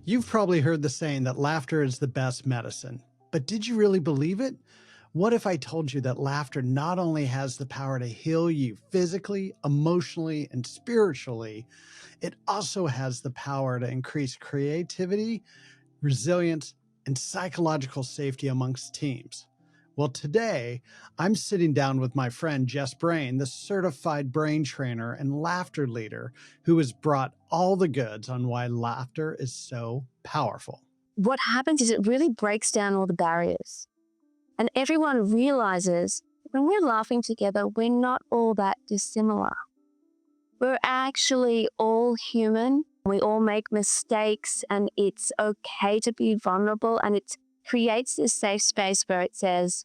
You've probably heard the saying that laughter is the best medicine, but did you really believe it? What if I told you that laughter not only has the power to heal you physically, emotionally, and spiritually, it also has the power to increase creativity, resilience, and psychological safety amongst teams? Well, today I'm sitting down with my friend Jess Brain, the certified brain trainer and laughter leader, who has brought all the goods on why laughter is so powerful. What happens is it really breaks down all the barriers. And everyone realizes when we're laughing together, we're not all that dissimilar. We're actually all human. We all make mistakes, and it's okay to be vulnerable. And it creates this safe space where it says,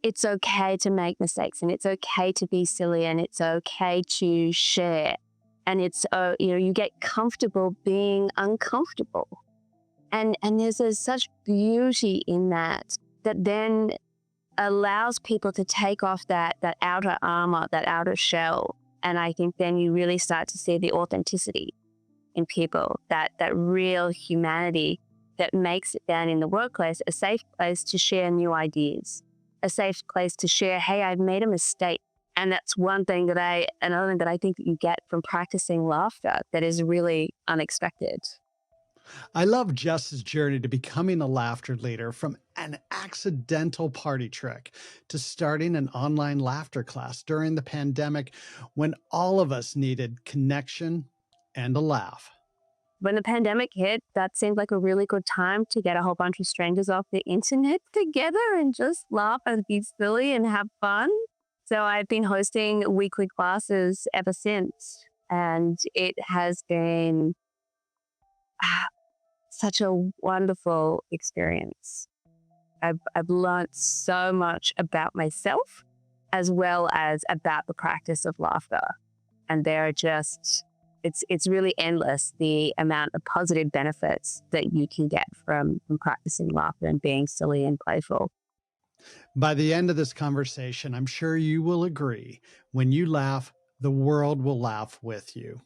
it's okay to make mistakes, and it's okay to be silly, and it's okay to share. And it's, you get comfortable being uncomfortable. And there's such beauty in that then allows people to take off that outer armor, that outer shell. And I think then you really start to see the authenticity in people, that real humanity that makes it then in the workplace a safe place to share new ideas, a safe place to share, hey, I've made a mistake. And that's another thing that I think that you get from practicing laughter that is really unexpected. I love Jess's journey to becoming a laughter leader, from an accidental party trick to starting an online laughter class during the pandemic when all of us needed connection and a laugh. When the pandemic hit, that seemed like a really good time to get a whole bunch of strangers off the internet together and just laugh and be silly and have fun. So I've been hosting weekly classes ever since, and it has been such a wonderful experience. I've learned so much about myself as well as about the practice of laughter. And it's really endless, the amount of positive benefits that you can get from practicing laughter and being silly and playful. By the end of this conversation, I'm sure you will agree, when you laugh, the world will laugh with you.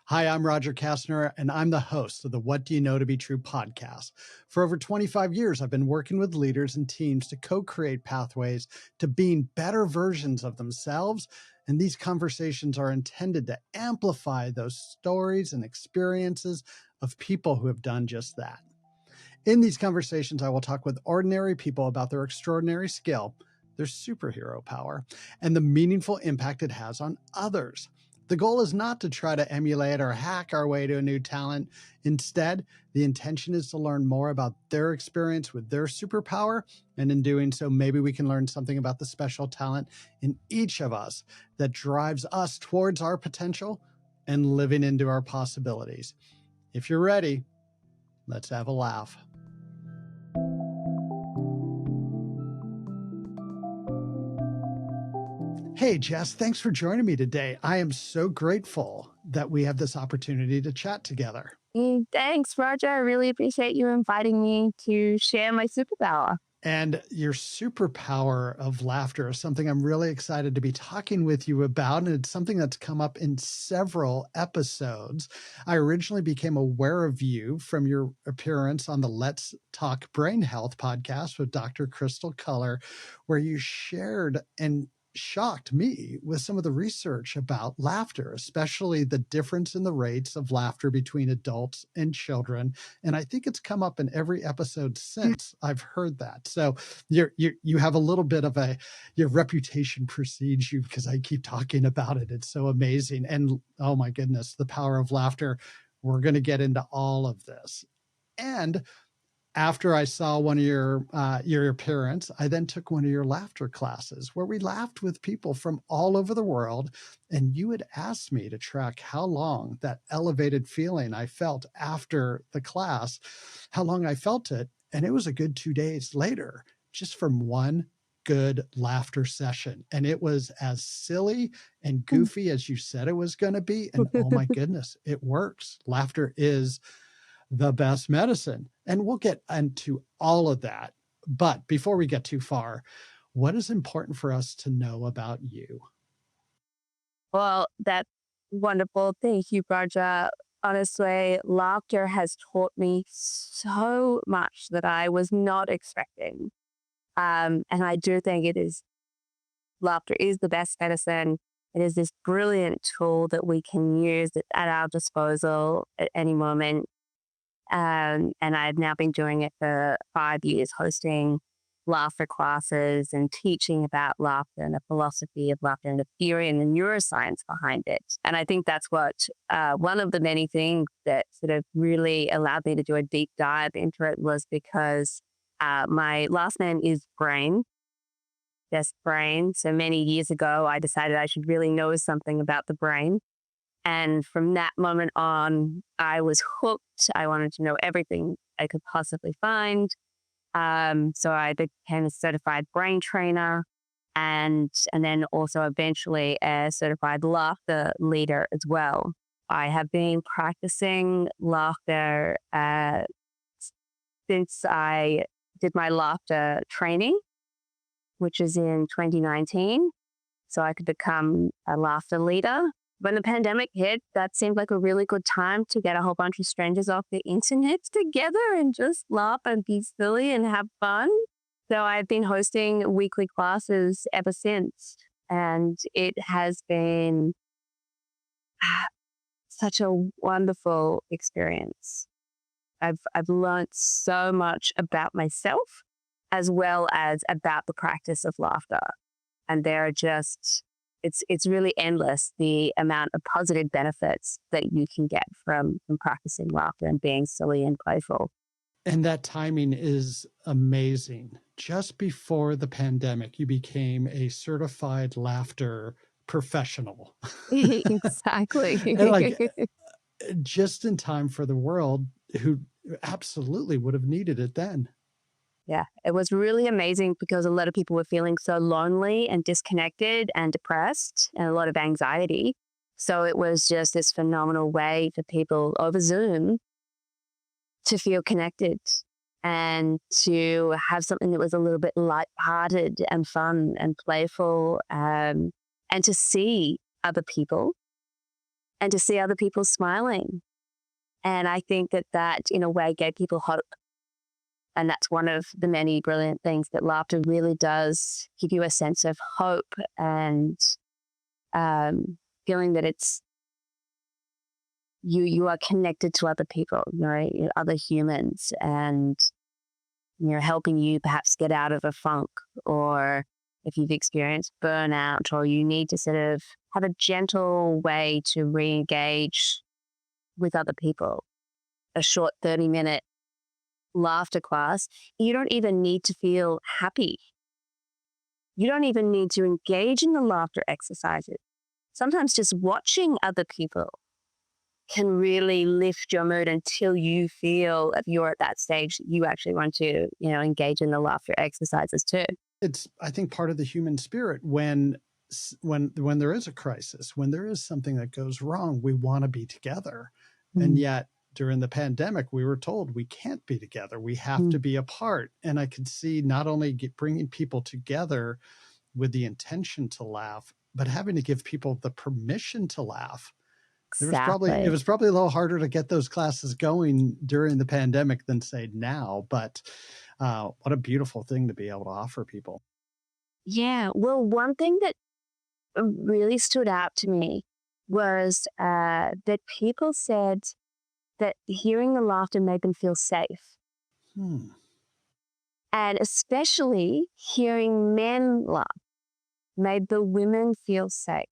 Hi, I'm Roger Kastner, and I'm the host of the What Do You Know to Be True podcast. For over 25 years, I've been working with leaders and teams to co-create pathways to being better versions of themselves. And these conversations are intended to amplify those stories and experiences of people who have done just that. In these conversations, I will talk with ordinary people about their extraordinary skill, their superhero power, and the meaningful impact it has on others. The goal is not to try to emulate or hack our way to a new talent. Instead, the intention is to learn more about their experience with their superpower. And in doing so, maybe we can learn something about the special talent in each of us that drives us towards our potential and living into our possibilities. If you're ready, let's have a laugh. Hey, Jess, thanks for joining me today. I am so grateful that we have this opportunity to chat together. Thanks, Roger. I really appreciate you inviting me to share my superpower. And your superpower of laughter is something I'm really excited to be talking with you about. And it's something that's come up in several episodes. I originally became aware of you from your appearance on the Let's Talk Brain Health podcast with Dr. Crystal Culler, where you shared and shocked me with some of the research about laughter, especially the difference in the rates of laughter between adults and children. And I think it's come up in every episode since I've heard that. So you have a little bit of your reputation precedes you because I keep talking about it. It's so amazing. And oh my goodness, the power of laughter. We're going to get into all of this. And after I saw one of your appearance, I then took one of your laughter classes where we laughed with people from all over the world. And you had asked me to track how long that elevated feeling I felt after the class, how long I felt it. And it was a good 2 days later, just from one good laughter session. And it was as silly and goofy as you said it was going to be. And oh my goodness, it works. Laughter is the best medicine. And we'll get into all of that. But before we get too far, what is important for us to know about you? Well, that's wonderful. Thank you, Roger. honestly, laughter has taught me so much that I was not expecting. And I do think laughter is the best medicine. It is this brilliant tool that we can use at our disposal at any moment. And I've now been doing it for 5 years, hosting laughter classes and teaching about laughter and the philosophy of laughter and the theory and the neuroscience behind it. And I think that's what one of the many things that sort of really allowed me to do a deep dive into it was because my last name is Brain, Jess Brain. So many years ago, I decided I should really know something about the brain. And from that moment on, I was hooked. I wanted to know everything I could possibly find. So I became a certified brain trainer and then also eventually a certified laughter leader as well. I have been practicing laughter since I did my laughter training, which is in 2019, so I could become a laughter leader. When the pandemic hit, that seemed like a really good time to get a whole bunch of strangers off the internet together and just laugh and be silly and have fun. So I've been hosting weekly classes ever since. And it has been such a wonderful experience. I've learned so much about myself as well as about the practice of laughter. And they're just it's really endless the amount of positive benefits that you can get from practicing laughter and being silly and playful. And that timing is amazing. Just before the pandemic, you became a certified laughter professional. Exactly. And like just in time for the world who absolutely would have needed it then. Yeah, it was really amazing because a lot of people were feeling so lonely and disconnected and depressed and a lot of anxiety. So it was just this phenomenal way for people over Zoom to feel connected and to have something that was a little bit lighthearted and fun and playful, and to see other people and to see other people smiling. And I think that in a way gave people hope. And that's one of the many brilliant things that laughter really does give you a sense of hope and feeling that you are connected to other people, other humans, and helping you perhaps get out of a funk, or if you've experienced burnout, or you need to sort of have a gentle way to re-engage with other people. A short 30-minute laughter class, you don't even need to feel happy. You don't even need to engage in the laughter exercises. Sometimes just watching other people can really lift your mood until you feel that you're at that stage that you actually want to, engage in the laughter exercises too. It's, I think, part of the human spirit when when there is a crisis, when there is something that goes wrong, we want to be together. And Mm, yet during the pandemic, we were told we can't be together. We have mm, to be apart. And I could see not only bringing people together with the intention to laugh, but having to give people the permission to laugh. It exactly. was probably a little harder to get those classes going during the pandemic than say now, but what a beautiful thing to be able to offer people. Yeah. Well, one thing that really stood out to me was that people said that hearing the laughter made them feel safe. Hmm. And especially hearing men laugh made the women feel safe.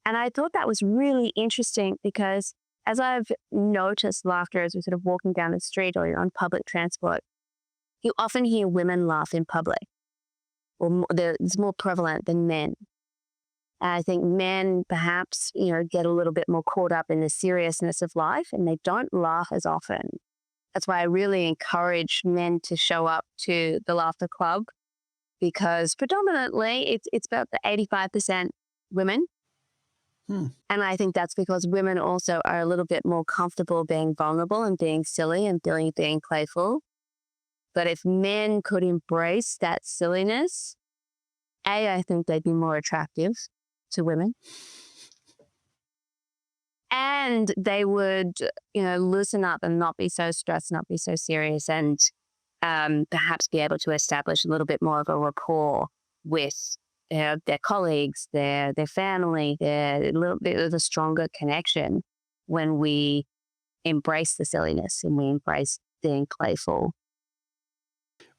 And I thought that was really interesting because as I've noticed laughter as we're sort of walking down the street or on public transport, you often hear women laugh in public, or it's more prevalent than men. And I think men perhaps, get a little bit more caught up in the seriousness of life and they don't laugh as often. That's why I really encourage men to show up to the laughter club because predominantly it's about the 85% women. Hmm. And I think that's because women also are a little bit more comfortable being vulnerable and being silly and being playful. But if men could embrace that silliness, I think they'd be more attractive to women. And they would, loosen up and not be so stressed, not be so serious, and perhaps be able to establish a little bit more of a rapport with their colleagues, their family, their little bit of a stronger connection when we embrace the silliness and we embrace being playful.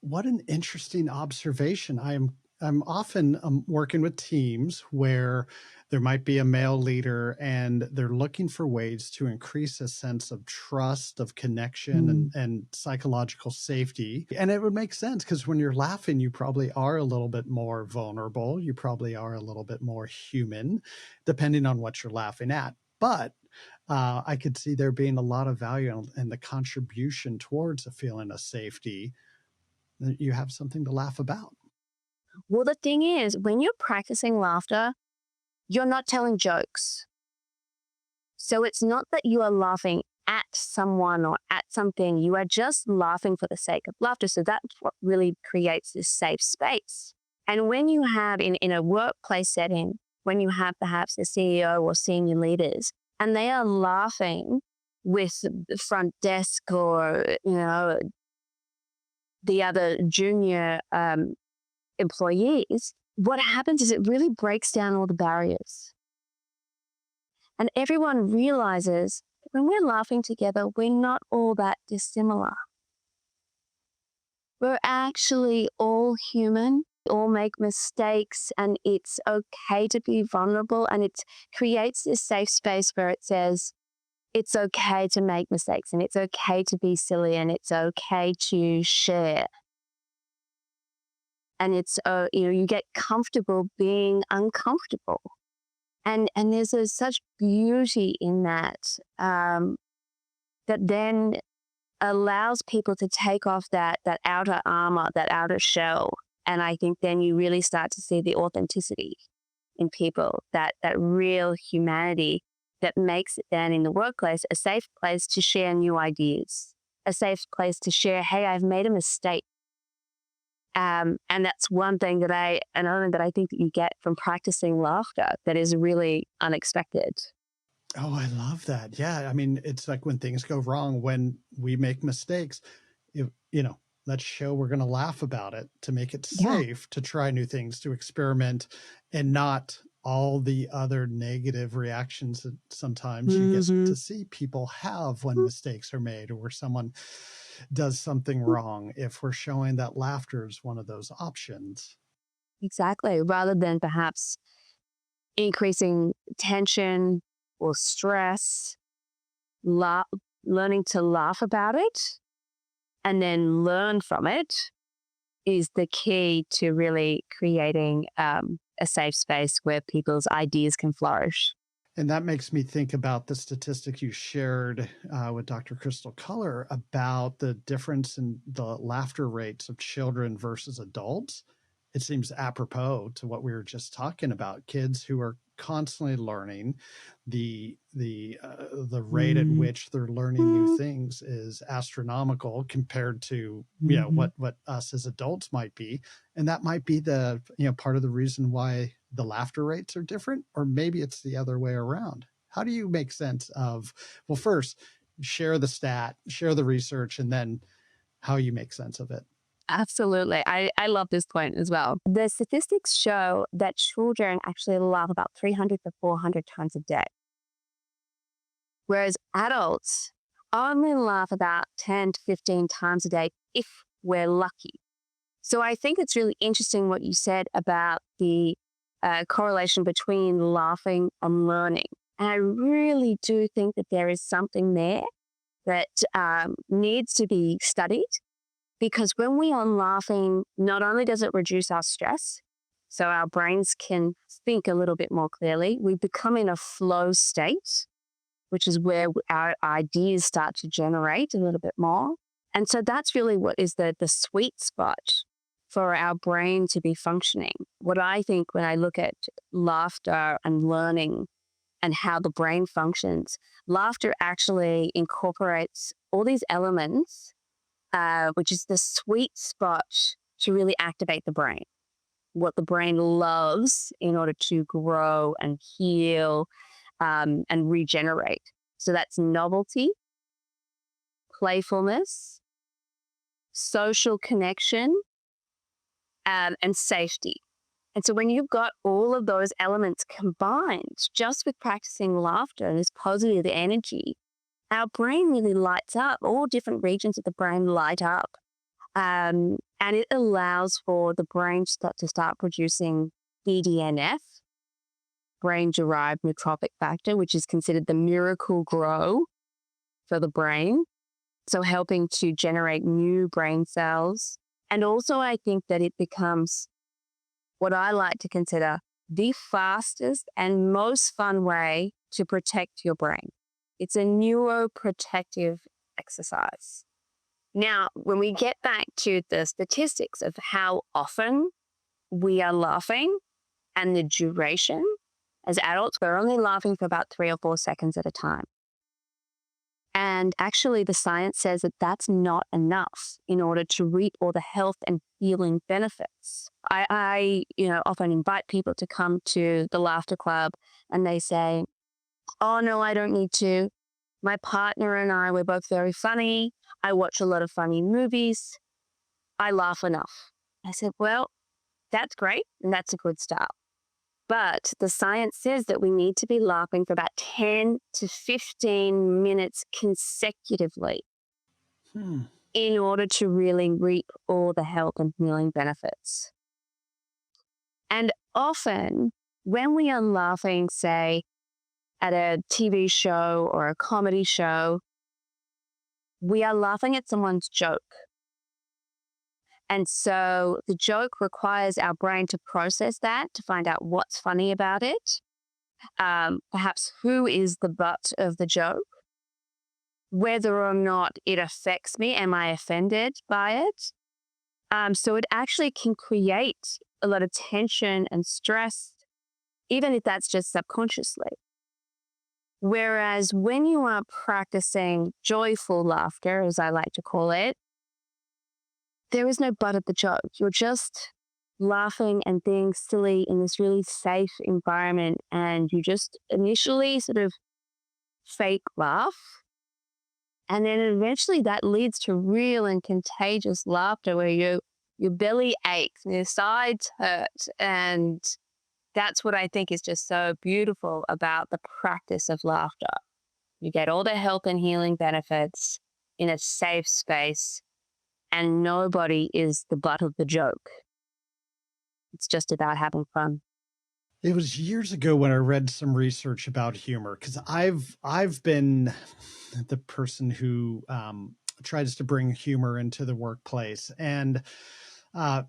What an interesting observation. I'm often working with teams where there might be a male leader and they're looking for ways to increase a sense of trust, of connection, Mm. and psychological safety. And it would make sense because when you're laughing, you probably are a little bit more vulnerable. You probably are a little bit more human, depending on what you're laughing at. But I could see there being a lot of value in the contribution towards a feeling of safety that you have something to laugh about. Well, the thing is, when you're practicing laughter, you're not telling jokes. So it's not that you are laughing at someone or at something. You are just laughing for the sake of laughter. So that's what really creates this safe space. And when you have in a workplace setting, when you have perhaps a CEO or senior leaders, and they are laughing with the front desk or, the other junior employees, what happens is it really breaks down all the barriers. And everyone realizes when we're laughing together, we're not all that dissimilar. We're actually all human. We all make mistakes, and it's okay to be vulnerable. And it creates this safe space where it says it's okay to make mistakes, and it's okay to be silly, and it's okay to share. And it's, you get comfortable being uncomfortable. And there's such beauty in that, that then allows people to take off that outer armor, that outer shell. And I think then you really start to see the authenticity in people, that real humanity that makes it then in the workplace a safe place to share new ideas, a safe place to share, hey, I've made a mistake. And that's another thing that I think that you get from practicing laughter that is really unexpected. Oh, I love that. Yeah. I mean, it's like when things go wrong, when we make mistakes, let's show we're going to laugh about it to make it Yeah. safe to try new things, to experiment, and not all the other negative reactions that sometimes you get Hmm. to see people have when mistakes are made or where someone does something wrong. If we're showing that laughter is one of those options. Exactly. Rather than perhaps increasing tension or stress, la- learning to laugh about it and then learn from it is the key to really creating a safe space where people's ideas can flourish. And that makes me think about the statistic you shared with Dr. Crystal Color about the difference in the laughter rates of children versus adults. It seems apropos to what we were just talking about. Kids who are constantly learning, the rate at Mhm. which they're learning new things is astronomical compared to Mhm. what us as adults might be, and that might be the part of the reason why the laughter rates are different, or maybe it's the other way around. How do you make sense of, well, first share the stat, share the research, and then how you make sense of it? Absolutely. I love this point as well. The statistics show that children actually laugh about 300 to 400 times a day, whereas adults only laugh about 10 to 15 times a day if we're lucky. So I think it's really interesting what you said about the correlation between laughing and learning. And I really do think that there is something there that needs to be studied, because when we are laughing, not only does it reduce our stress, so our brains can think a little bit more clearly, we become in a flow state, which is where our ideas start to generate a little bit more. And so that's really what is the sweet spot for our brain to be functioning. What I think when I look at laughter and learning and how the brain functions, laughter actually incorporates all these elements, which is the sweet spot to really activate the brain, what the brain loves in order to grow and heal, and regenerate. So that's novelty, playfulness, social connection, and safety. And so when you've got all of those elements combined, just with practicing laughter and this positive energy, our brain really lights up. All different regions of the brain light up. And it allows for the brain to start producing BDNF, brain-derived neurotrophic factor, which is considered the miracle grow for the brain. So helping to generate new brain cells. And also I think that it becomes what I like to consider the fastest and most fun way to protect your brain. It's a neuroprotective exercise. Now, when we get back to the statistics of how often we are laughing and the duration, as adults, we're only laughing for about 3 or 4 seconds at a time. And actually, the science says that that's not enough in order to reap all the health and healing benefits. I often invite people to come to the Laughter Club and they say, oh, no, I don't need to. My partner and I, we're both very funny. I watch a lot of funny movies. I laugh enough. I said, well, that's great. And that's a good start. But the science says that we need to be laughing for about 10 to 15 minutes consecutively in order to really reap all the health and healing benefits. And often when we are laughing, say, at a TV show or a comedy show, we are laughing at someone's joke. And so the joke requires our brain to process that, to find out what's funny about it, perhaps who is the butt of the joke, whether or not it affects me, am I offended by it? So it actually can create a lot of tension and stress, even if that's just subconsciously. Whereas when you are practicing joyful laughter, as I like to call it, there is no butt of the joke. You're just laughing and being silly in this really safe environment. And you just initially sort of fake laugh. And then eventually that leads to real and contagious laughter where your belly aches and your sides hurt. And that's what I think is just so beautiful about the practice of laughter. You get all the health and healing benefits in a safe space. And nobody is the butt of the joke. It's just about having fun. It was years ago when I read some research about humor, because I've been the person who tries to bring humor into the workplace, and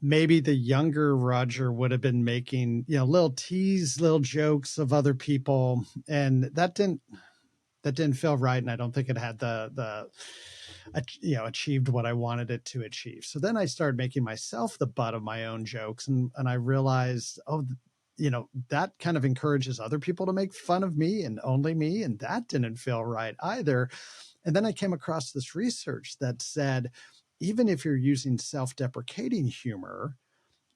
maybe the younger Roger would have been making little jokes of other people, and that didn't feel right, and I don't think it had the achieved what I wanted it to achieve. So then I started making myself the butt of my own jokes, and I realized, that kind of encourages other people to make fun of me and only me, and that didn't feel right either. And then I came across this research that said, even if you're using self-deprecating humor,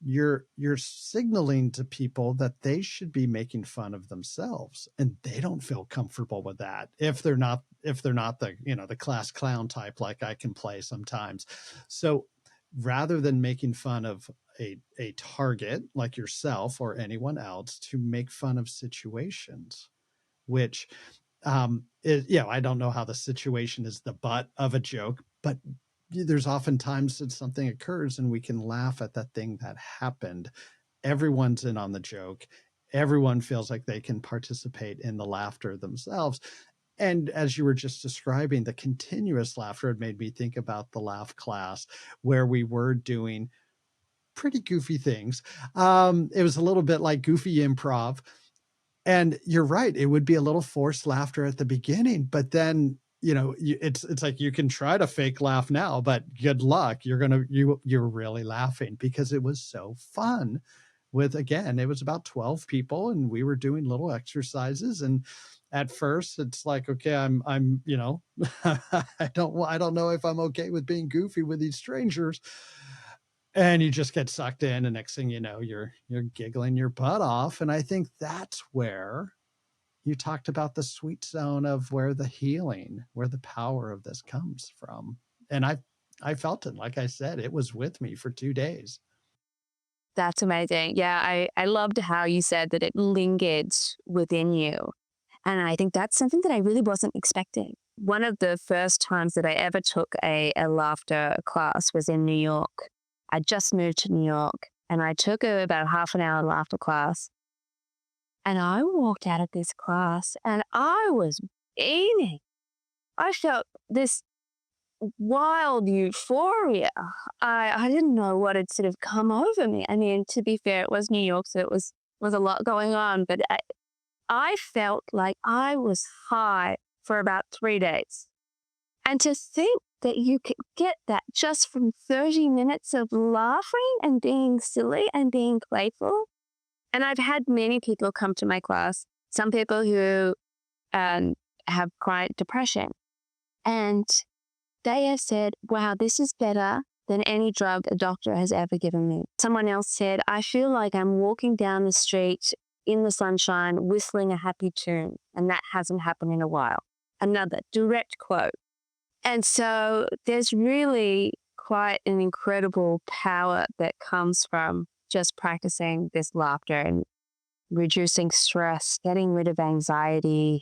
you're signaling to people that they should be making fun of themselves, and they don't feel comfortable with that if they're not the the class clown type like I can play sometimes. So rather than making fun of a target like yourself or anyone else, to make fun of situations, which I don't know how the situation is the butt of a joke, but there's often times that something occurs and we can laugh at that thing that happened. Everyone's in on the joke. Everyone feels like they can participate in the laughter themselves. And as you were just describing, the continuous laughter, it made me think about the laugh class where we were doing pretty goofy things. It was a little bit like goofy improv. And you're right, it would be a little forced laughter at the beginning, but then it's like you can try to fake laugh now, but good luck. You're really laughing because it was so fun. Again, it was about 12 people and we were doing little exercises, and at first it's like, okay, I'm I don't know if I'm okay with being goofy with these strangers. And you just get sucked in, and next thing you know, you're giggling your butt off. And I think that's where you talked about the sweet zone of where the healing, where the power of this comes from. And I felt it. Like I said, it was with me for 2 days. That's amazing. Yeah, I loved how you said that it lingered within you. And I think that's something that I really wasn't expecting. One of the first times that I ever took a laughter class was in New York. I just moved to New York and I took about a half an hour laughter class. And I walked out of this class and I was beaming. I felt this wild euphoria. I didn't know what had sort of come over me. I mean, to be fair, it was New York, so it was a lot going on, but I felt like I was high for about 3 days. And to think that you could get that just from 30 minutes of laughing and being silly and being playful. And I've had many people come to my class, some people who have chronic depression. And they have said, wow, this is better than any drug a doctor has ever given me. Someone else said, I feel like I'm walking down the street in the sunshine, whistling a happy tune, and that hasn't happened in a while. Another direct quote. And so there's really quite an incredible power that comes from just practicing this laughter and reducing stress, getting rid of anxiety,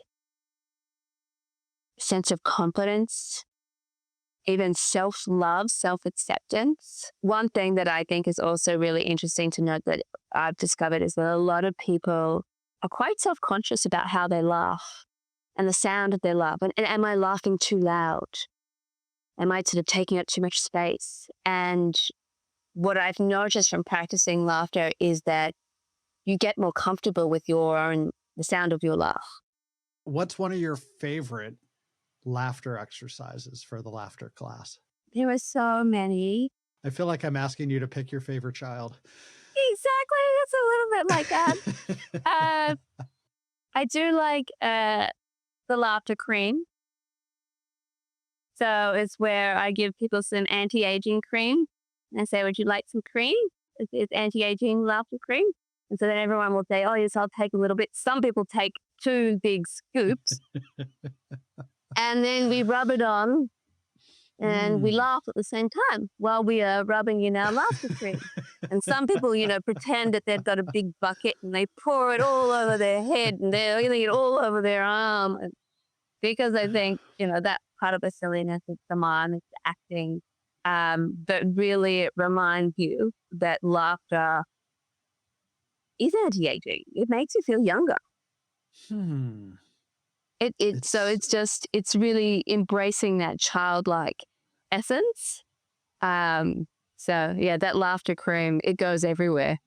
sense of confidence, even self-love, self-acceptance. One thing that I think is also really interesting to note that I've discovered is that a lot of people are quite self-conscious about how they laugh and the sound of their laugh. And am I laughing too loud? Am I sort of taking up too much space? And what I've noticed from practicing laughter is that you get more comfortable with the sound of your laugh. What's one of your favorite laughter exercises for the laughter class? There are so many. I feel like I'm asking you to pick your favorite child. Exactly. It's a little bit like that. I do like the laughter cream. So it's where I give people some anti-aging cream and say, would you like some cream? It's anti-aging laughter cream. And so then everyone will say, oh, yes, I'll take a little bit. Some people take 2 big scoops and then we rub it on and we laugh at the same time while we are rubbing in our laughter cream. And some people, pretend that they've got a big bucket and they pour it all over their head and they're getting it all over their arm. Because I think, that part of the silliness is the mime, it's the acting. But really it reminds you that laughter is anti-aging. It makes you feel younger. It's really embracing that childlike essence. So yeah, that laughter cream, it goes everywhere.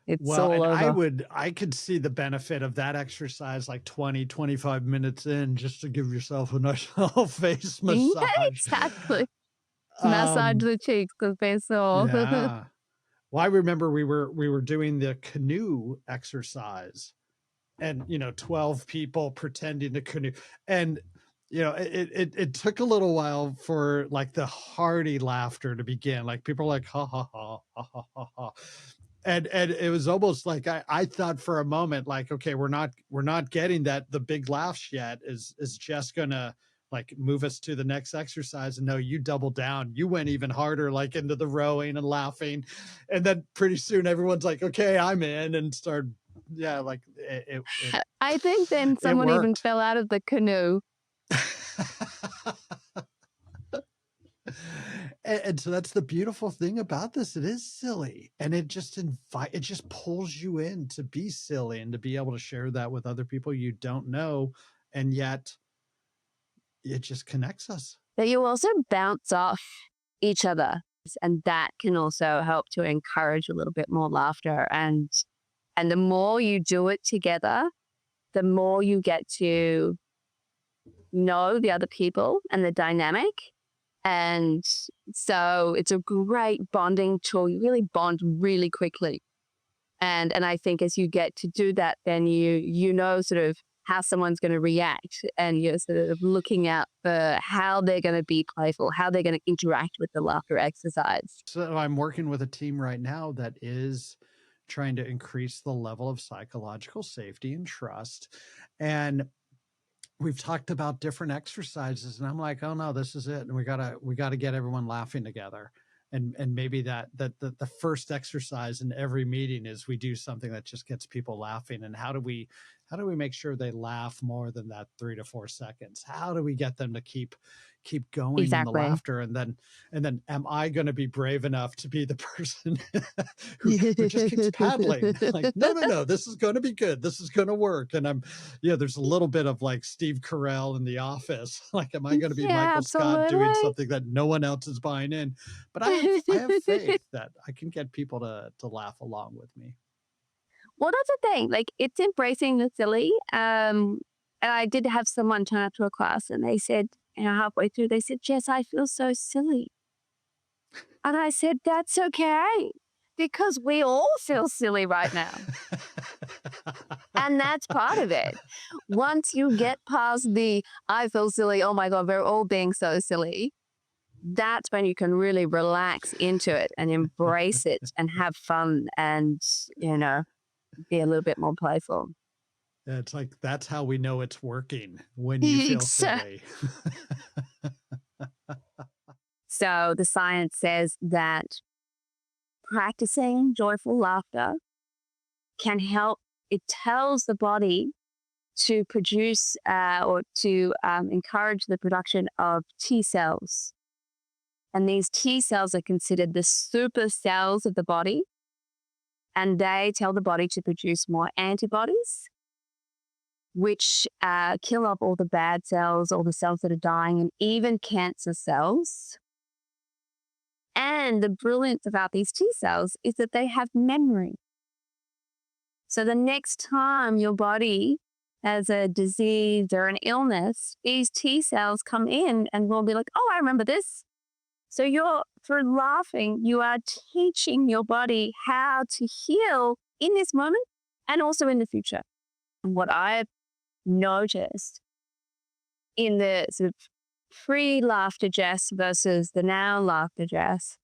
It's all over. I could see the benefit of that exercise like 20, 25 minutes in, just to give yourself a nice little face massage. Yeah, exactly. Massage the cheeks because they're sore. Yeah. Well, I remember we were doing the canoe exercise and, 12 people pretending to canoe. And, it took a little while for like the hearty laughter to begin. Like people are like, ha, ha, ha, ha, ha, ha, ha. And it was almost like I thought for a moment, like, okay, we're not getting the big laughs yet. Is Jess gonna like move us to the next exercise? And no, you doubled down. You went even harder, like into the rowing and laughing. And then pretty soon everyone's like, okay, I'm in, and started, yeah, like I think then someone even fell out of the canoe. And so that's the beautiful thing about this. It is silly, and it just pulls you in to be silly and to be able to share that with other people you don't know. And yet it just connects us. But you also bounce off each other, and that can also help to encourage a little bit more laughter. And the more you do it together, the more you get to know the other people and the dynamic. And so it's a great bonding tool. You really bond really quickly. And I think as you get to do that, then you know sort of how someone's going to react, and you're sort of looking out for how they're going to be playful, how they're going to interact with the laughter exercise. So I'm working with a team right now that is trying to increase the level of psychological safety and trust. And we've talked about different exercises, and I'm like, oh no, this is it. And we gotta get everyone laughing together. And maybe the first exercise in every meeting is we do something that just gets people laughing. And how do we make sure they laugh more than that 3 to 4 seconds? How do we get them to keep going in the Exactly. laughter? And then am I going to be brave enough to be the person who just keeps paddling? Like, no, no, no, this is going to be good. This is going to work. And yeah, there's a little bit of like Steve Carell in The Office. Like, am I going to be Yeah, Michael Scott doing absolutely. something that no one else is buying in? But I have faith that I can get people to laugh along with me. Well, that's the thing. Like, it's embracing the silly. And I did have someone turn up to a class and they said, halfway through, they said, Jess, I feel so silly. And I said, that's okay because we all feel silly right now. And that's part of it. Once you get past the, I feel silly, oh my God, we're all being so silly, that's when you can really relax into it and embrace it and have fun and, you know, be a little bit more playful. It's like that's how we know it's working when you feel So silly. so the science says that practicing joyful laughter can help, it tells the body to produce or to encourage the production of T cells. And these T cells are considered the super cells of the body. And they tell the body to produce more antibodies, which kill off all the bad cells, all the cells that are dying, and even cancer cells. And the brilliance about these T cells is that they have memory. So the next time your body has a disease or an illness, these T cells come in and will be like, oh, I remember this. So through laughing, you are teaching your body how to heal in this moment and also in the future. And what I've noticed in the sort of pre-laughter Jess versus the now laughter Jess,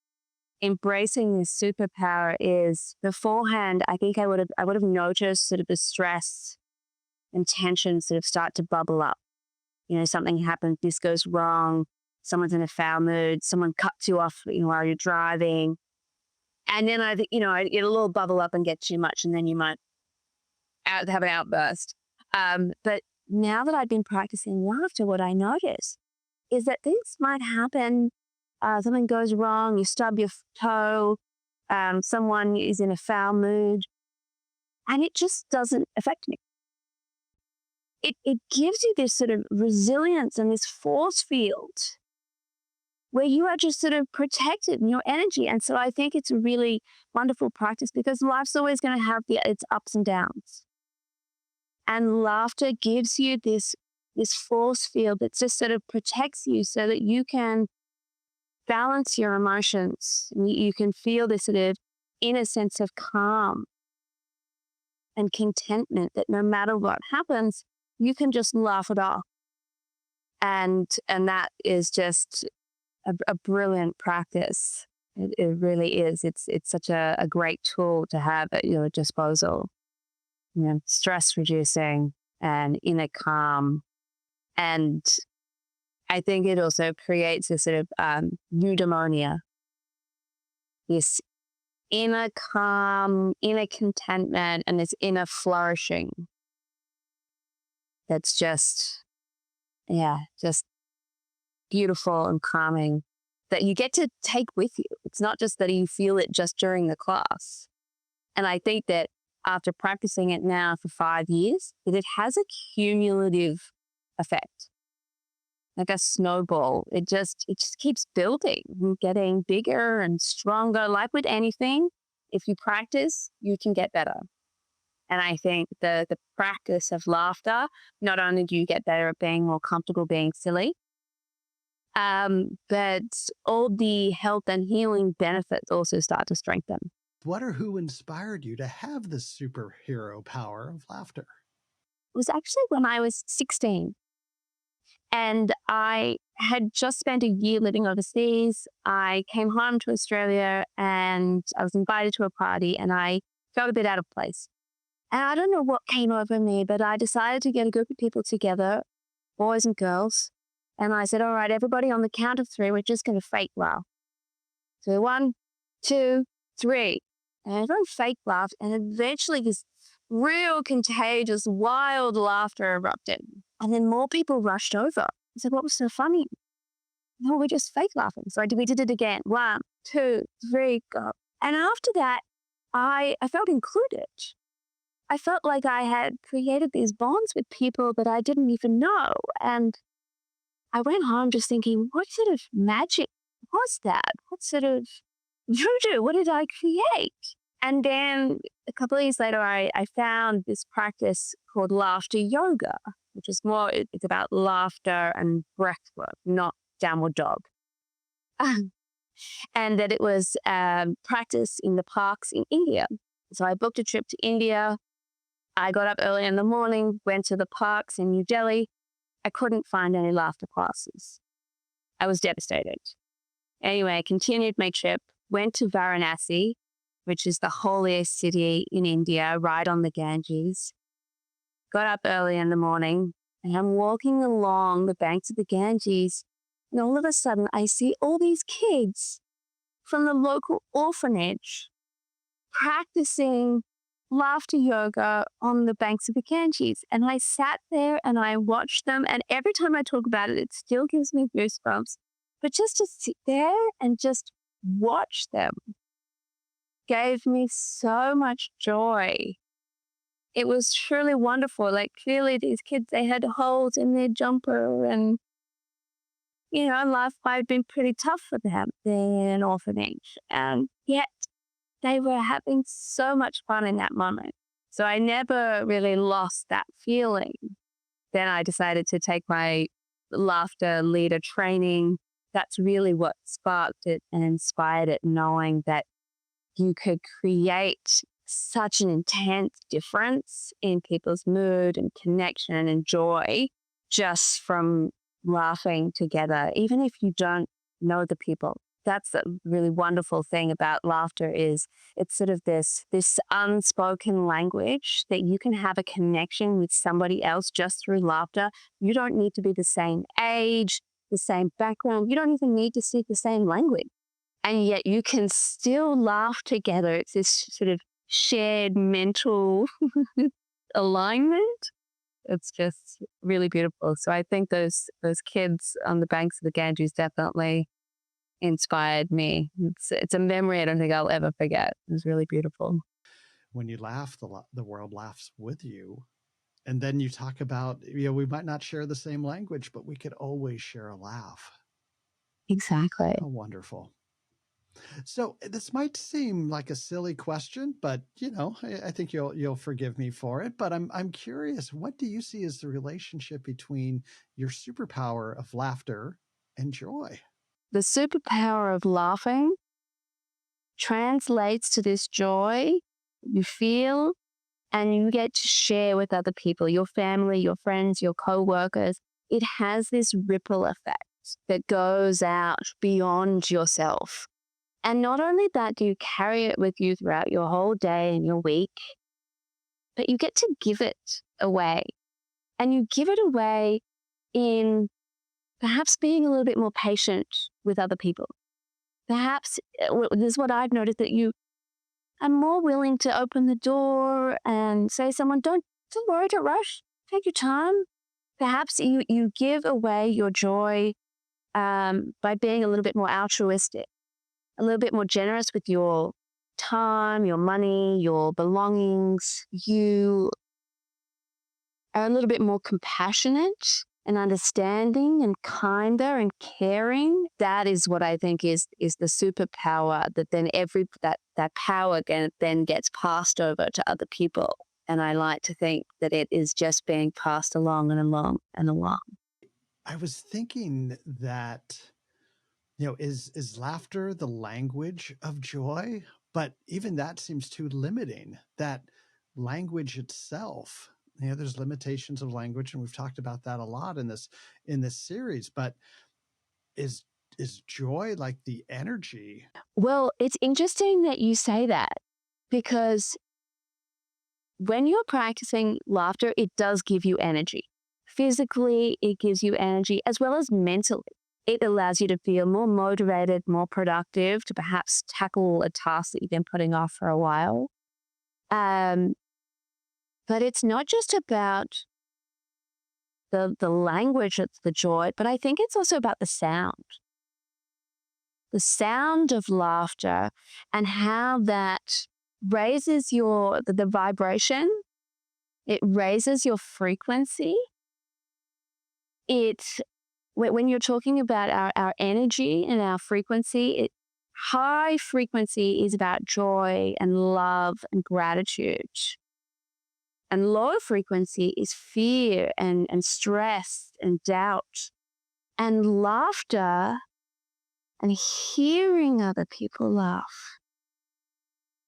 embracing this superpower is beforehand, I think I would have noticed sort of the stress and tension sort of start to bubble up. Something happens, this goes wrong, someone's in a foul mood, someone cuts you off, while you're driving. And then I think, it'll all bubble up and get too much, and then you might have an outburst. But now that I've been practicing laughter, what I notice is that things might happen. Something goes wrong, you stub your toe, someone is in a foul mood, and it just doesn't affect me. It gives you this sort of resilience and this force field where you are just sort of protected in your energy. And so I think it's a really wonderful practice because life's always going to have its ups and downs. And laughter gives you this force field that just sort of protects you so that you can balance your emotions. You can feel this sort of inner sense of calm and contentment that no matter what happens, you can just laugh it off. And that is just a brilliant practice. It really is. It's such a great tool to have at your disposal. Stress reducing and inner calm. And I think it also creates a sort of eudaimonia, this inner calm, inner contentment, and this inner flourishing. That's just beautiful and calming that you get to take with you. It's not just that you feel it just during the class. And I think that after practicing it now for 5 years, that it has a cumulative effect, like a snowball. It just keeps building and getting bigger and stronger. Like with anything, if you practice, you can get better. And I think the practice of laughter, not only do you get better at being more comfortable being silly, but all the health and healing benefits also start to strengthen. What or who inspired you to have this superhero power of laughter? It was actually when I was 16 and I had just spent a year living overseas. I came home to Australia and I was invited to a party and I felt a bit out of place. And I don't know what came over me, but I decided to get a group of people together, boys and girls. And I said, all right, everybody on the count of three, we're just going to fake laugh. So 1, 2, 3. And everyone fake laughed. And eventually this real contagious, wild laughter erupted. And then more people rushed over. I said, what was so funny? No, we're just fake laughing. So we did it again. 1, 2, 3, go. And after that, I felt included. I felt like I had created these bonds with people that I didn't even know. And I went home just thinking, what sort of magic was that? What sort of voodoo? What did I create? And then a couple of years later, I found this practice called laughter yoga, which is it's about laughter and breath work, not downward dog. And that it was practice in the parks in India. So I booked a trip to India. I got up early in the morning, went to the parks in New Delhi. I couldn't find any laughter classes. I was devastated. Anyway, I continued my trip, went to Varanasi, which is the holiest city in India, right on the Ganges. Got up early in the morning, and I'm walking along the banks of the Ganges, and all of a sudden I see all these kids from the local orphanage practicing laughter yoga on the banks of the Ganges. And I sat there and I watched them. And every time I talk about it, it still gives me goosebumps. But just to sit there and just watch them gave me so much joy. It was truly wonderful. Like, clearly these kids, they had holes in their jumper, and life might have been pretty tough for them. They're in an orphanage, and yet they were having so much fun in that moment. So I never really lost that feeling. Then I decided to take my laughter leader training. That's really what sparked it and inspired it, knowing that you could create such an intense difference in people's mood and connection and joy just from laughing together, even if you don't know the people. That's the really wonderful thing about laughter is it's sort of this unspoken language that you can have a connection with somebody else just through laughter. You don't need to be the same age, the same background. You don't even need to speak the same language. And yet you can still laugh together. It's this sort of shared mental alignment. It's just really beautiful. So I think those kids on the banks of the Ganges definitely inspired me. It's a memory I don't think I'll ever forget. It was really beautiful. When you laugh, the world laughs with you. And then you talk about, we might not share the same language, but we could always share a laugh. Exactly. How wonderful. So this might seem like a silly question, but I think you'll forgive me for it. But I'm curious, what do you see as the relationship between your superpower of laughter and joy? The superpower of laughing translates to this joy you feel and you get to share with other people, your family, your friends, your co-workers. It has this ripple effect that goes out beyond yourself. And not only that, do you carry it with you throughout your whole day and your week, but you get to give it away. And you give it away in perhaps being a little bit more patient with other people. Perhaps this is what I've noticed, that you are more willing to open the door and say to someone, don't worry, don't rush, take your time. Perhaps you give away your joy by being a little bit more altruistic, a little bit more generous with your time, your money, your belongings. You are a little bit more compassionate and understanding and kinder and caring. That is what I think is the superpower that then that power then gets passed over to other people. And I like to think that it is just being passed along and along and along. I was thinking that, is laughter the language of joy? But even that seems too limiting. That language itself, there's limitations of language, and we've talked about that a lot in this series. But is joy like the energy? Well, it's interesting that you say that, because when you're practicing laughter, it does give you energy. Physically, it gives you energy as well as mentally. It allows you to feel more motivated, more productive to perhaps tackle a task that you've been putting off for a while. Um, but it's not just about the language that's the joy, but I think it's also about the sound of laughter and how that raises the vibration. It raises your frequency. When you're talking about our energy and our frequency, high frequency is about joy and love and gratitude. And low frequency is fear and stress and doubt. And laughter and hearing other people laugh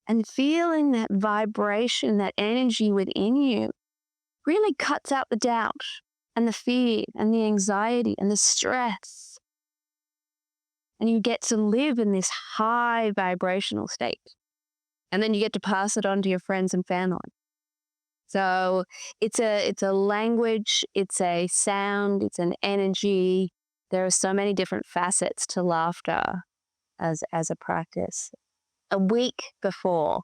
and feeling that vibration, that energy within you really cuts out the doubt and the fear and the anxiety and the stress. And you get to live in this high vibrational state. And then you get to pass it on to your friends and family. So it's a language, it's a sound, it's an energy. There are so many different facets to laughter as a practice. A week before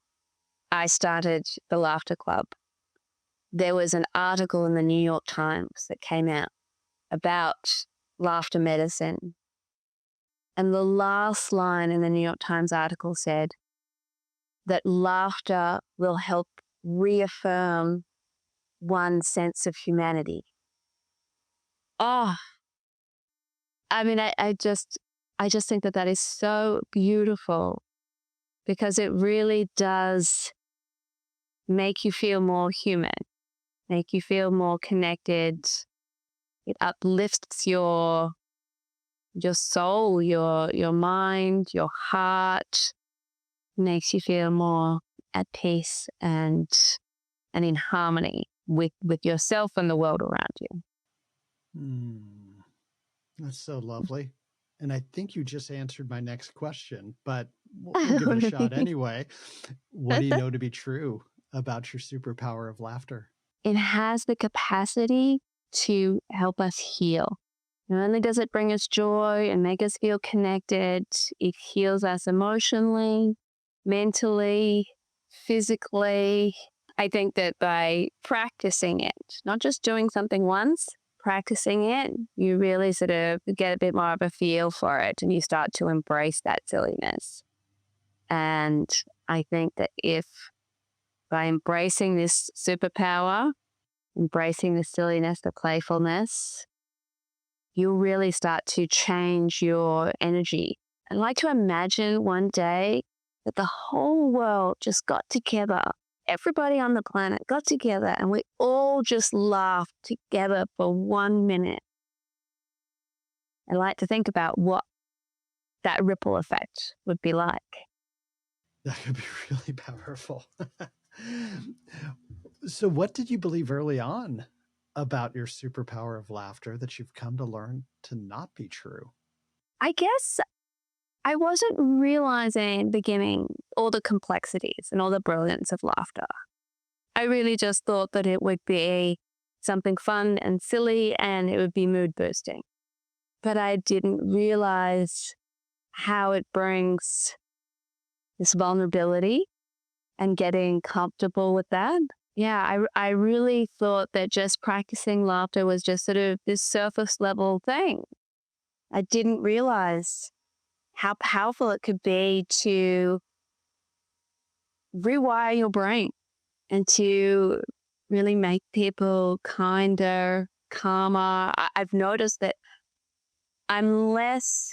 I started the Laughter Club, there was an article in the New York Times that came out about laughter medicine. And the last line in the New York Times article said that laughter will help reaffirm one's sense of humanity. Oh, I mean, I just think that is so beautiful because it really does make you feel more human, make you feel more connected. It uplifts your soul, your mind, your heart, makes you feel more at peace and in harmony with yourself and the world around you. That's so lovely. And I think you just answered my next question, but we'll give it a shot anyway. What do you know to be true about your superpower of laughter? It has the capacity to help us heal. Not only does it bring us joy and make us feel connected, it heals us emotionally, mentally, physically. I think that by practicing it, not just doing something once, practicing it, you really sort of get a bit more of a feel for it and you start to embrace that silliness. And I think that if by embracing this superpower, embracing the silliness, the playfulness, you'll really start to change your energy. I'd like to imagine one day that the whole world just got together. Everybody on the planet got together and we all just laughed together for 1 minute. I like to think about what that ripple effect would be like. That could be really powerful. So what did you believe early on about your superpower of laughter that you've come to learn to not be true? I guess I wasn't realizing in the beginning all the complexities and all the brilliance of laughter. I really just thought that it would be something fun and silly and it would be mood boosting. But I didn't realize how it brings this vulnerability and getting comfortable with that. Yeah, I really thought that just practicing laughter was just sort of this surface level thing. I didn't realize how powerful it could be to rewire your brain and to really make people kinder, calmer. I've noticed that I'm less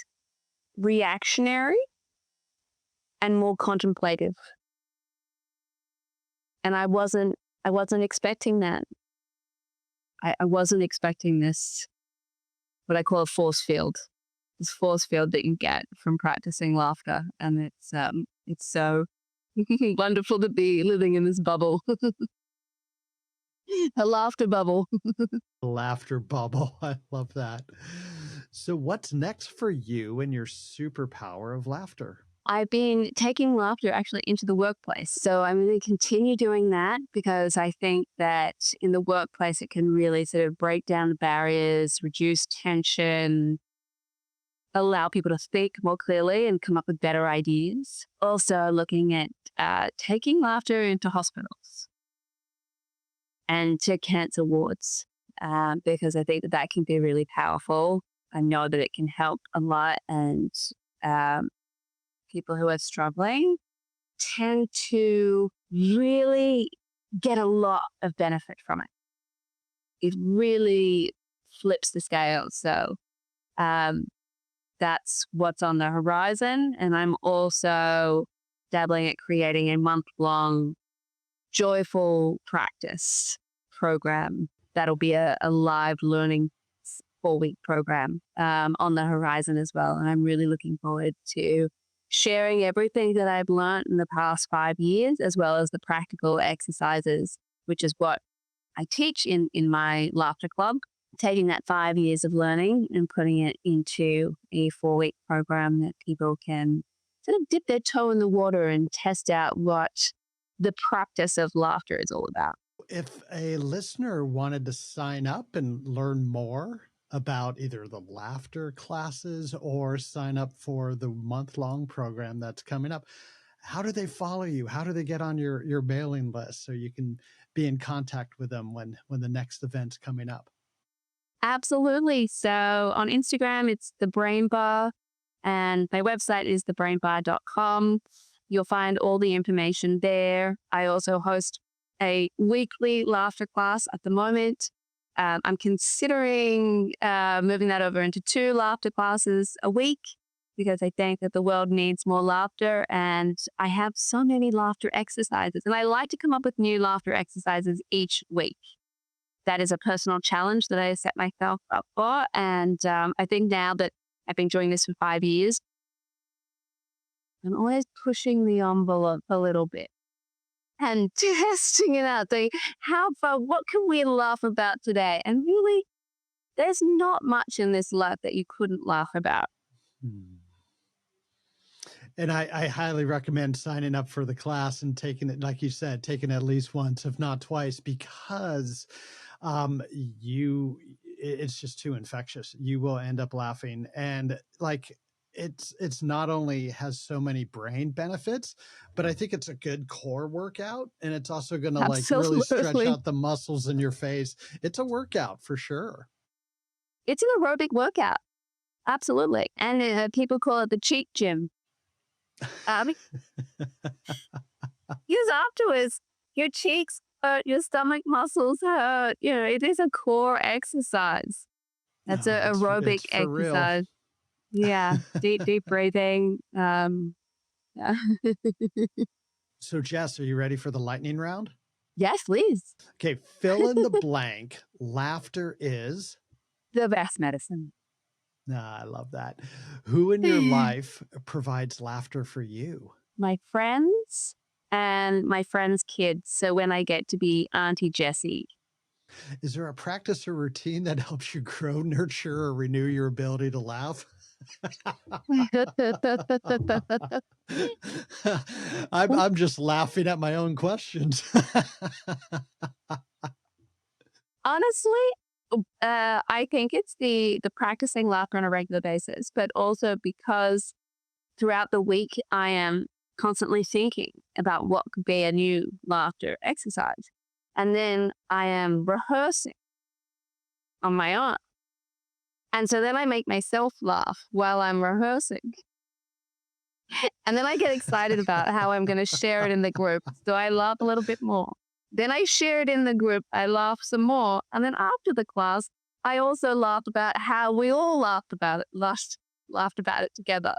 reactionary and more contemplative. And I wasn't expecting that. I wasn't expecting this, what I call a force field. This force field that you get from practicing laughter. And it's so wonderful to be living in this bubble. A laughter bubble. Laughter bubble. I love that. So what's next for you and your superpower of laughter? I've been taking laughter actually into the workplace. So I'm going to continue doing that because I think that in the workplace, it can really sort of break down the barriers, reduce tension, allow people to think more clearly and come up with better ideas. Also, looking at taking laughter into hospitals and to cancer wards because I think that that can be really powerful. I know that it can help a lot, and um, people who are struggling tend to really get a lot of benefit from it. It really flips the scale. So um, that's what's on the horizon. And I'm also dabbling at creating a month-long joyful practice program that'll be a live learning 4-week program on the horizon as well. And I'm really looking forward to sharing everything that I've learned in the past 5 years, as well as the practical exercises, which is what I teach in my laughter club, taking that 5 years of learning and putting it into a 4-week program that people can sort of dip their toe in the water and test out what the practice of laughter is all about. If a listener wanted to sign up and learn more about either the laughter classes or sign up for the month-long program that's coming up, how do they follow you? How do they get on your mailing list so you can be in contact with them when the next event's coming up? Absolutely. So on Instagram, it's the Brain Bar, and my website is thebrainbar.com. You'll find all the information there. I also host a weekly laughter class at the moment. I'm considering moving that over into 2 laughter classes a week because I think that the world needs more laughter. And I have so many laughter exercises, and I like to come up with new laughter exercises each week. That is a personal challenge that I set myself up for. And I think now that I've been doing this for 5 years, I'm always pushing the envelope a little bit and testing it out. Saying, how far, what can we laugh about today? And really, there's not much in this life that you couldn't laugh about. Hmm. And I highly recommend signing up for the class and taking it, like you said, taking it at least once, if not twice, because it's just too infectious. You will end up laughing. And like, it's not only has so many brain benefits, but I think it's a good core workout. And it's also going to like really stretch Absolutely. out the muscles in your face. It's a workout for sure. It's an aerobic workout. Absolutely. And people call it the cheek gym. Um, because afterwards, your cheeks hurt, your stomach muscles hurt. You know, it is a core exercise. That's No, a aerobic it's for real. exercise. Yeah, deep breathing. Yeah. So Jess, are you ready for the lightning round? Yes, please. Okay, fill in the blank. Laughter is. The best medicine. I love that. Who in your life provides laughter for you? My friends and my friends' kids. So when I get to be Auntie Jessie. Is there a practice or routine that helps you grow, nurture, or renew your ability to laugh? I'm just laughing at my own questions. Honestly, I think it's the practicing laughter on a regular basis, but also because throughout the week I am constantly thinking about what could be a new laughter exercise. And then I am rehearsing on my own. And so then I make myself laugh while I'm rehearsing. And then I get excited about how I'm going to share it in the group. So I laugh a little bit more. Then I share it in the group. I laugh some more. And then after the class, I also laughed about how we all laughed about it together.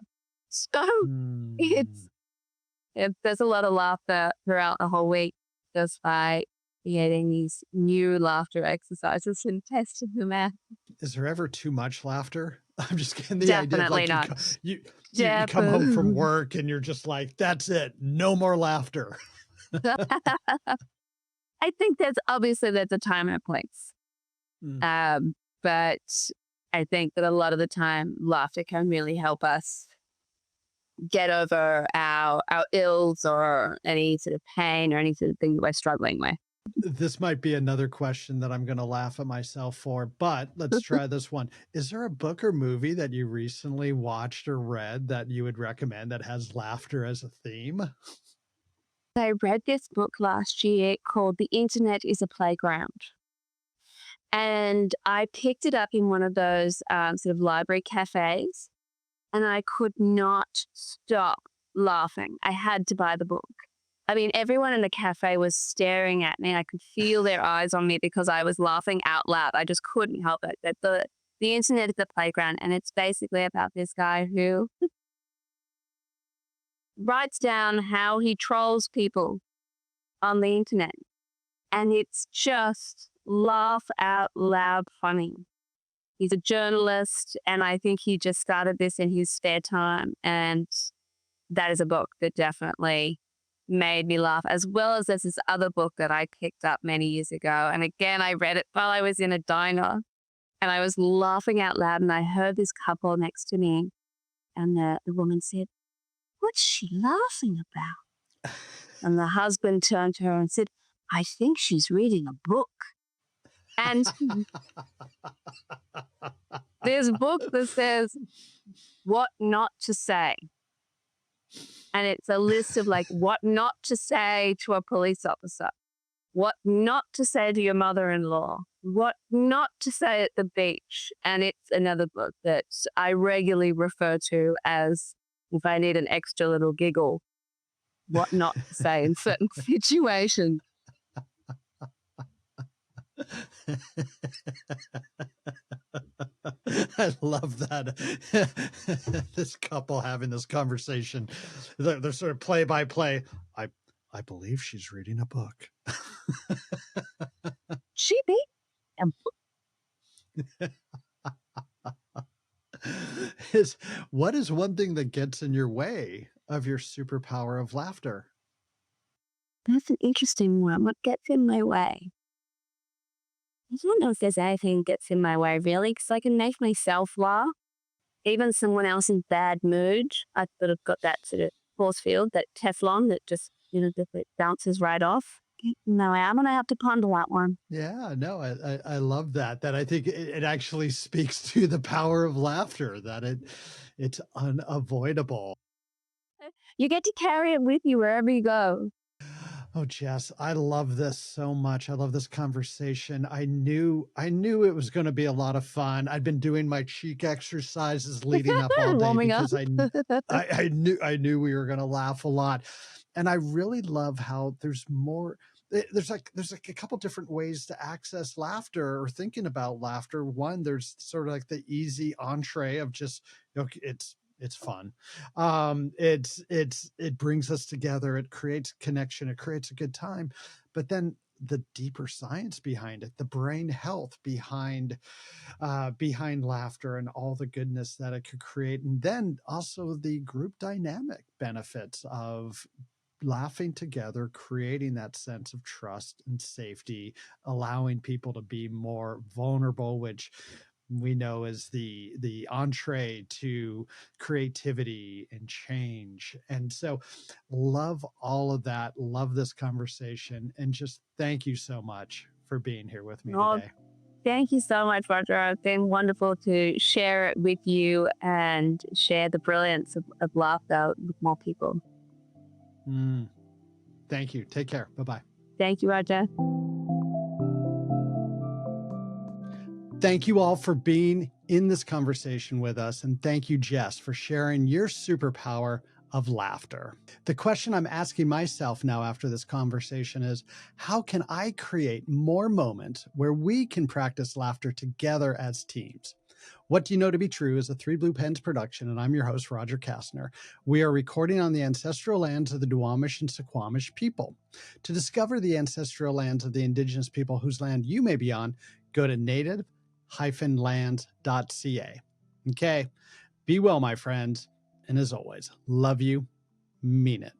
So Hmm. it's, there's a lot of laughter throughout the whole week just by creating these new laughter exercises and testing them out. Is there ever too much laughter? I'm just getting the idea of Definitely like not. you come home from Definitely. work and you're just like, that's it, no more laughter. I think there's a time and a place. Mm. But I think that a lot of the time laughter can really help us get over our ills or any sort of pain or any sort of thing that we're struggling with. This might be another question that I'm going to laugh at myself for, but let's try this one. Is there a book or movie that you recently watched or read that you would recommend that has laughter as a theme? I read this book last year called The Internet is a Playground. And I picked it up in one of those sort of library cafes, and I could not stop laughing. I had to buy the book. I mean, everyone in the cafe was staring at me. I could feel their eyes on me because I was laughing out loud. I just couldn't help it. That the internet is the playground, and it's basically about this guy who writes down how he trolls people on the internet. And it's just laugh out loud funny. He's a journalist, and I think he just started this in his spare time. And that is a book that definitely made me laugh, as well as there's this other book that I picked up many years ago. And again, I read it while I was in a diner, and I was laughing out loud. And I heard this couple next to me, and the woman said, "What's she laughing about?" And the husband turned to her and said, "I think she's reading a book." And there's a book that says what not to say. And it's a list of like what not to say to a police officer, what not to say to your mother-in-law, what not to say at the beach. And it's another book that I regularly refer to as, if I need an extra little giggle, what not to say in certain situations. I love that. This couple having this conversation. They're sort of play by play. I believe she's reading a book. She be a What is one thing that gets in your way of your superpower of laughter? That's an interesting one. What gets in my way? I don't know if there's anything that gets in my way, really, because I can make myself laugh. Even someone else's bad mood, I've sort of got that sort of force field, that Teflon that just, just it bounces right off. No, I'm going to have to ponder that one. Yeah, no, I love that. That I think it actually speaks to the power of laughter. That it's unavoidable. You get to carry it with you wherever you go. Oh, Jess, I love this so much. I love this conversation. I knew it was going to be a lot of fun. I'd been doing my cheek exercises leading up all day Warming up. because I knew we were going to laugh a lot. And I really love how there's more there's like a couple different ways to access laughter or thinking about laughter. One, there's sort of like the easy entree of just, okay, it's fun. It brings us together, it creates connection, it creates a good time. But then the deeper science behind it, the brain health behind laughter and all the goodness that it could create, and then also the group dynamic benefits of laughing together, creating that sense of trust and safety, allowing people to be more vulnerable, which we know is the entree to creativity and change. And so love all of that, love this conversation, and just thank you so much for being here with me Oh, today. thank you so much, Roger. It's been wonderful to share it with you and share the brilliance of laughter with more people. Thank you. Take care. Bye-bye. Thank you, Roger. Thank you all for being in this conversation with us. And thank you, Jess, for sharing your superpower of laughter. The question I'm asking myself now after this conversation is, how can I create more moments where we can practice laughter together as teams? What Do You Know to Be True is a Three Blue Pens production, and I'm your host, Roger Kastner. We are recording on the ancestral lands of the Duwamish and Suquamish people. To discover the ancestral lands of the indigenous people whose land you may be on, go to native-lands.ca. Okay, be well, my friends, and as always, love you, mean it.